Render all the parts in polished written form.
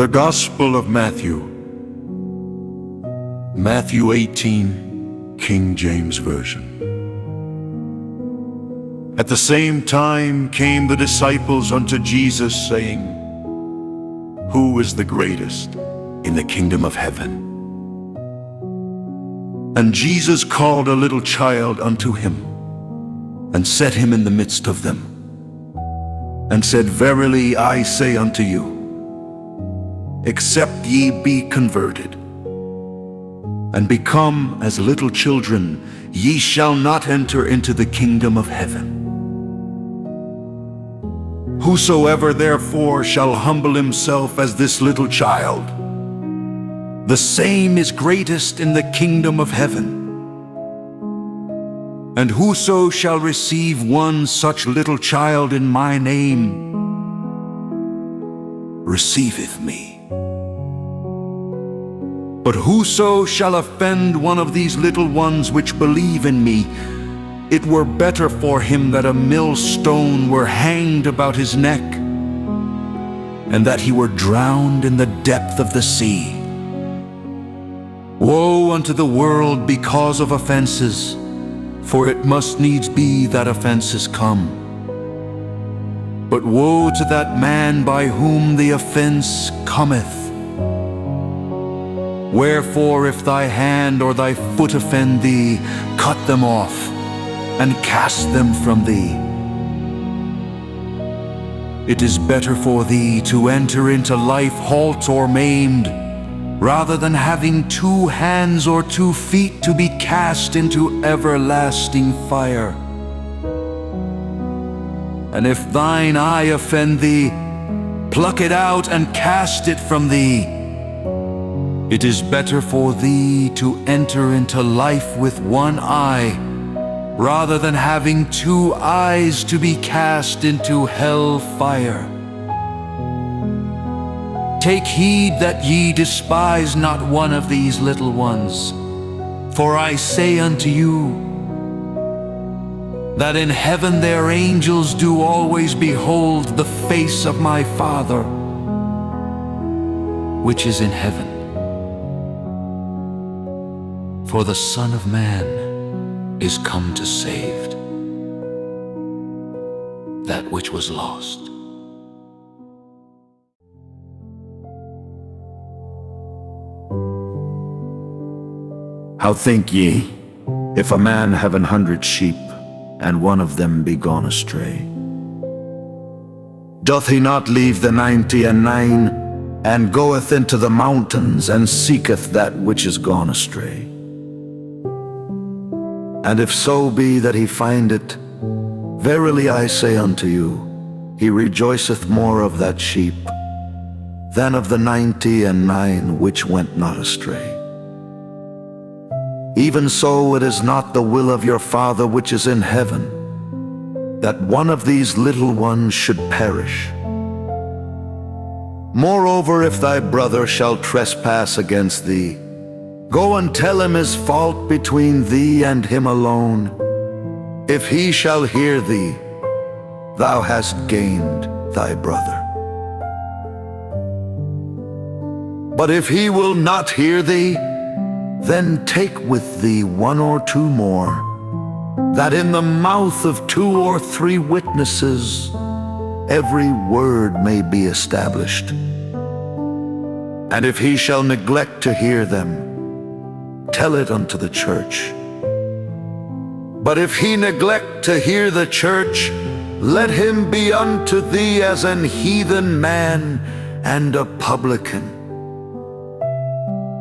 The Gospel of Matthew. Matthew 18, King James Version. At the same time came the disciples unto Jesus, saying, Who is the greatest in the kingdom of heaven? And Jesus called a little child unto him, and set him in the midst of them, and said, Verily I say unto you, except ye be converted, and become as little children, ye shall not enter into the kingdom of heaven. Whosoever therefore shall humble himself as this little child, the same is greatest in the kingdom of heaven. And whoso shall receive one such little child in my name, receiveth me. But whoso shall offend one of these little ones which believe in me, it were better for him that a millstone were hanged about his neck, and that he were drowned in the depth of the sea. Woe unto the world because of offenses, for it must needs be that offenses come. But woe to that man by whom the offense cometh. Wherefore, if thy hand or thy foot offend thee, cut them off, and cast them from thee. It is better for thee to enter into life halt or maimed, rather than having 2 hands or 2 feet to be cast into everlasting fire. And if thine eye offend thee, pluck it out and cast it from thee. It is better for thee to enter into life with 1 eye, rather than having 2 eyes to be cast into hell fire. Take heed that ye despise not one of these little ones. For I say unto you, that in heaven their angels do always behold the face of my Father, which is in heaven. For the Son of Man is come to save that which was lost. How think ye, if a man have 100 sheep, and one of them be gone astray? Doth he not leave the 99, and goeth into the mountains, and seeketh that which is gone astray? And if so be that he find it, verily I say unto you, he rejoiceth more of that sheep, than of the 99 which went not astray. Even so it is not the will of your Father which is in heaven, that one of these little ones should perish. Moreover, if thy brother shall trespass against thee, go and tell him his fault between thee and him alone. If he shall hear thee, thou hast gained thy brother. But if he will not hear thee, then take with thee 1 or 2 more, that in the mouth of 2 or 3 witnesses every word may be established. And if he shall neglect to hear them, tell it unto the church. But if he neglect to hear the church, let him be unto thee as an heathen man and a publican.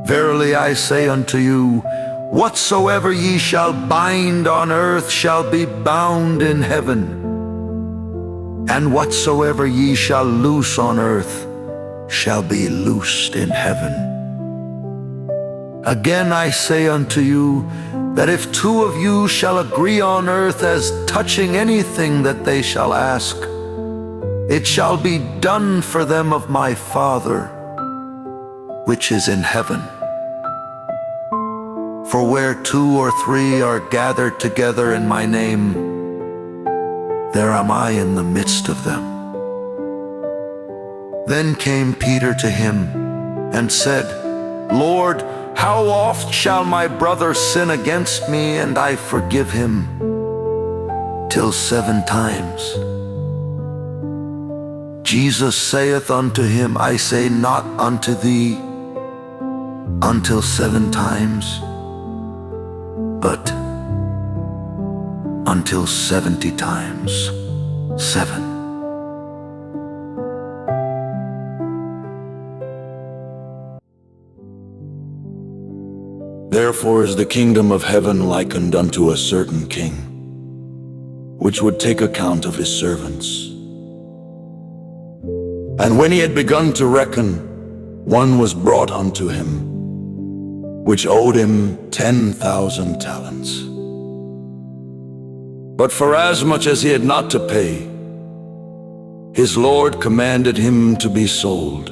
Verily I say unto you, whatsoever ye shall bind on earth shall be bound in heaven, and whatsoever ye shall loose on earth shall be loosed in heaven. Again I say unto you, that if 2 of you shall agree on earth as touching anything that they shall ask, it shall be done for them of my Father which is in heaven. For where 2 or 3 are gathered together in my name, there am I in the midst of them. Then came Peter to him and said, Lord, how oft shall my brother sin against me, and I forgive him? Till 7 times. Jesus saith unto him, I say not unto thee, until 7 times, but until 70 times 7. Therefore is the kingdom of heaven likened unto a certain king, which would take account of his servants. And when he had begun to reckon, one was brought unto him, which owed him 10,000 talents. But forasmuch as he had not to pay, his Lord commanded him to be sold,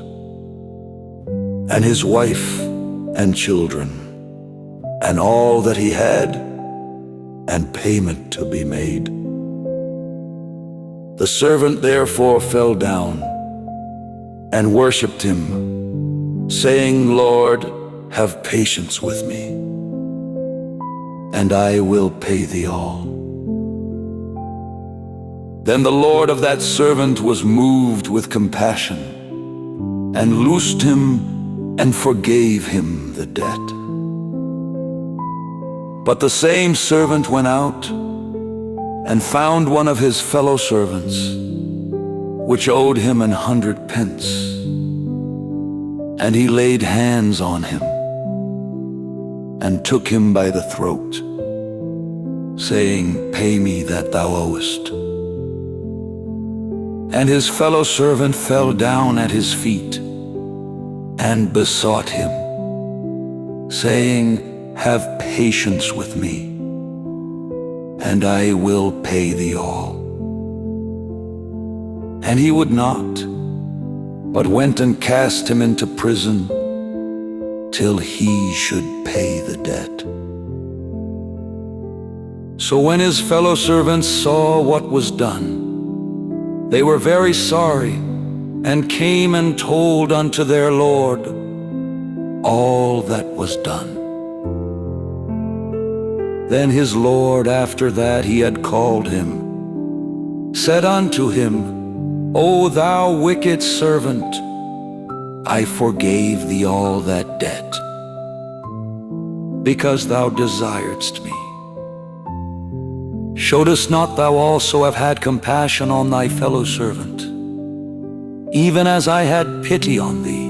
and his wife and children, and all that he had, and payment to be made. The servant therefore fell down and worshipped him, saying, Lord, have patience with me, and I will pay thee all. Then the Lord of that servant was moved with compassion, and loosed him and forgave him the debt. But the same servant went out and found one of his fellow servants, which owed him 100 pence. And he laid hands on him and took him by the throat, saying, Pay me that thou owest. And his fellow servant fell down at his feet and besought him, saying, Have patience with me, and I will pay thee all. And he would not, but went and cast him into prison till he should pay the debt. So when his fellow servants saw what was done, they were very sorry, and came and told unto their Lord all that was done. Then his Lord, after that he had called him, said unto him, O thou wicked servant, I forgave thee all that debt, because thou desiredst me. Shouldest not thou also have had compassion on thy fellow servant, even as I had pity on thee?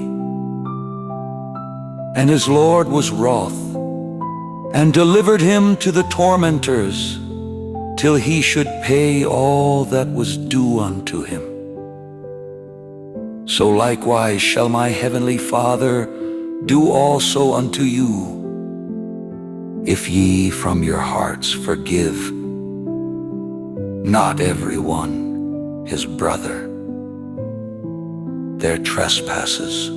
And his Lord was wroth, and delivered him to the tormentors, till he should pay all that was due unto him. So likewise shall my heavenly Father do also unto you, if ye from your hearts forgive not every one his brother their trespasses.